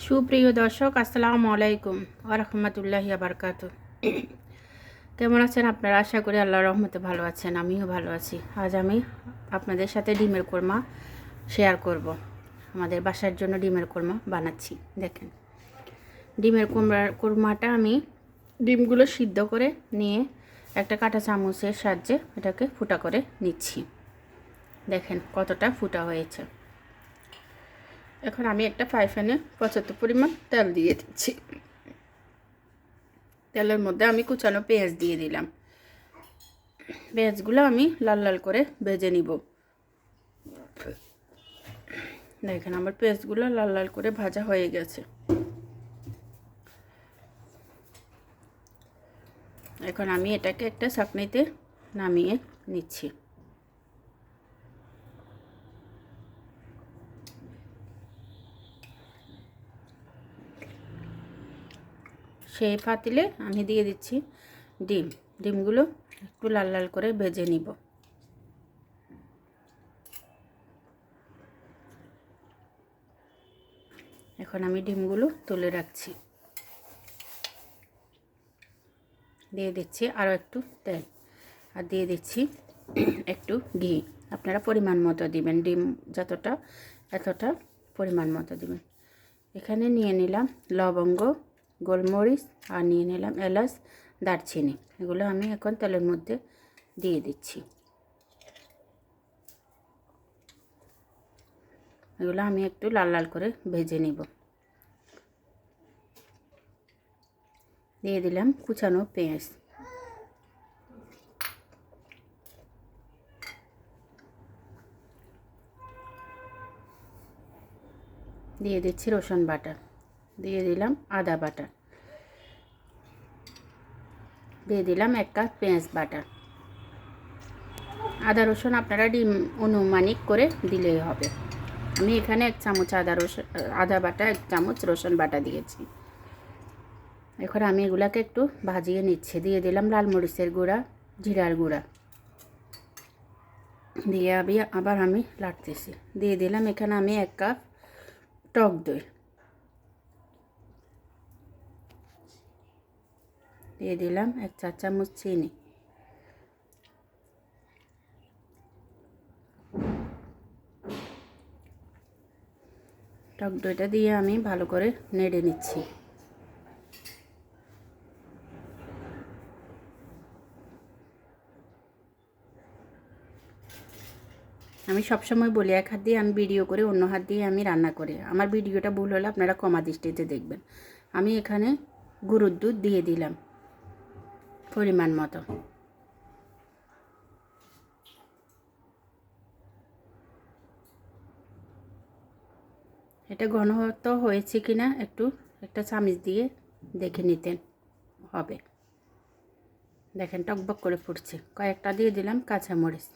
সুপ্রিয় দর্শক, আসসালামু আলাইকুম ওয়া রাহমাতুল্লাহি ওয়া বারাকাতুহু। কেমন আছেন আপনারা? আশা করি আল্লাহর রহমতে ভালো আছেন। আমিও ভালো আছি। আজ আমি আপনাদের সাথে ডিমের কোরমা শেয়ার করব। আমাদের বাসার জন্য ডিমের কোরমা বানাচ্ছি। দেখেন, ডিমের কোরমাটা আমি ডিমগুলো সিদ্ধ করে নিয়ে একটা কাঁটা চামচের সাহায্যে এটাকে ফুটা করে নিচ্ছি। দেখেন কতটা ফুটা হয়েছে। এখন আমি একটা ফ্রাই প্যানে পর্যাপ্ত পরিমাণ তেল দিয়ে দিচ্ছি। তেলের মধ্যে আমি কুচানো পেঁয়াজ দিয়ে দিলাম। পেঁয়াজগুলো আমি লাল লাল করে ভেজে নিব। দেখেন আমার পেঁয়াজগুলো লাল লাল করে ভাজা হয়ে গেছে। এখন আমি এটাকে একটা ছাঁকনিতে নামিয়ে নিচ্ছি। সেই পাতিলে আমি দিয়ে দিচ্ছি ডিমগুলো একটু লাল লাল করে ভেজে নিব। এখন আমি ডিমগুলো তুলে রাখছি। দিয়ে দিচ্ছি আরও একটু তেল, আর দিয়ে দিচ্ছি একটু ঘি। আপনারা পরিমাণ মতো দিবেন, ডিম যতটা এতটা পরিমাণ মতো দিবেন। এখানে নিয়ে নিলাম লবঙ্গ, গোলমরিচ, আর নিয়ে নিলাম এলাচ, দারচিনি। এগুলো আমি এখন তেলের মধ্যে দিয়ে দিচ্ছি। এগুলো আমি একটু লাল লাল করে ভেজে নিব। দিয়ে দিলাম কুচানো পেঁয়াজ। দিয়ে দিচ্ছি রসুন বাটা। দিয়ে দিলাম আদা বাটা। দিয়ে দিলাম 1 কাপ পেঁয়াজ বাটা। আদা রসুন আপনারা অনুমানিক করে দিলেই হবে। আমি এখানে 1 চামচ আদা বাটা, 1 চামচ রসুন বাটা দিয়েছি। এখন আমি এগুলাকে একটু ভাজিয়ে নিচ্ছি। দিয়ে দিলাম লাল মরিচের গুঁড়া, জিরার গুঁড়া দিয়ে আবার আমি লাড়তেছি। দিয়ে দিলাম এখানে আমি 1 কাপ টক দই। দিয়ে দিলাম 1 চা চামচ চিনি। টক দইটা দিয়ে আমি ভালো করে নেড়ে নিচ্ছি। আমি সবসময় বলি, এক হাত দিয়ে আমি ভিডিও করে অন্য হাত দিয়ে আমি রান্না করি। আমার ভিডিওটা ভুল হলে আপনারা ক্ষমা দৃষ্টিতে দেখবেন। আমি এখানে গরুর দুধ দিয়ে দিলাম পরিমাণ মতো। এটা ঘনত্ব হয়েছে কিনা একটু একটা চামচ দিয়ে দেখে নিতেন হবে। দেখেন টকবক করে ফুটছে। কয়েকটা দিয়ে দিলাম কাঁচামরিচ।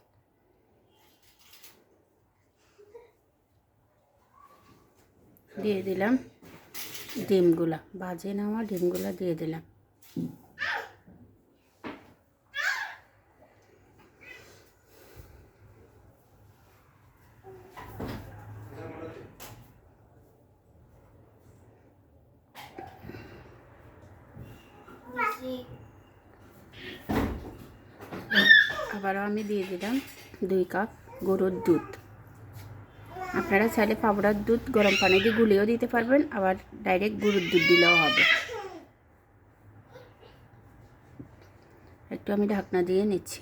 দিয়ে দিলাম ডিমগুলা, ভাজে নেওয়া ডিমগুলা দিয়ে দিলাম। আবারও আমি দিয়ে দিলাম 2 কাপ গরুর দুধ। আপনারা চাইলে পাউডার দুধ গরম পানি দিয়ে গুলিয়েও দিতে পারবেন, আবার ডাইরেক্ট গরুর দুধ দিলেও হবে। একটু আমি ঢাকনা দিয়ে নিচ্ছি।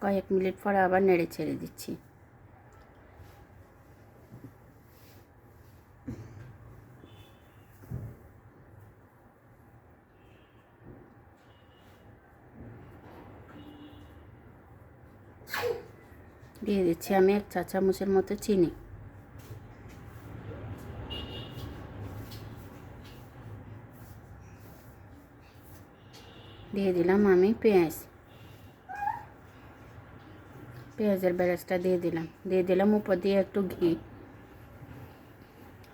কয়েক মিনিট পরে আবার নেড়ে ছেড়ে দিচ্ছি। দিয়ে দিচ্ছি আমি 1 চা চামচের মতো চিনি। দিয়ে দিলাম আমি পেঁয়াজের বেরেস্তা দিয়ে দিলাম উপর দিয়ে একটু ঘি,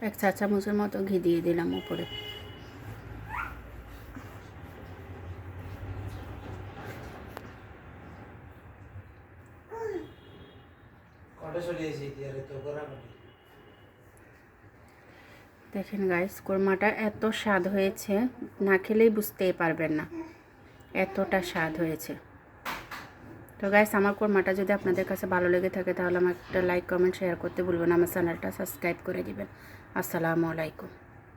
1 চা চামচের মতো ঘি দিয়ে দিলাম উপরে। দেখেন গাইস, কোরমাটা এত স্বাদ হয়েছে, না খেলেই বুঝতেই পারবেন না, এতটা স্বাদ হয়েছে। তো গাইস, আমার কোরমাটা যদি আপনাদের কাছে ভালো লেগে থাকে তাহলে আমাকে একটা লাইক কমেন্ট শেয়ার করতে ভুলবেন না। আমার চ্যানেলটা সাবস্ক্রাইব করে দিবেন। আসসালামু আলাইকুম।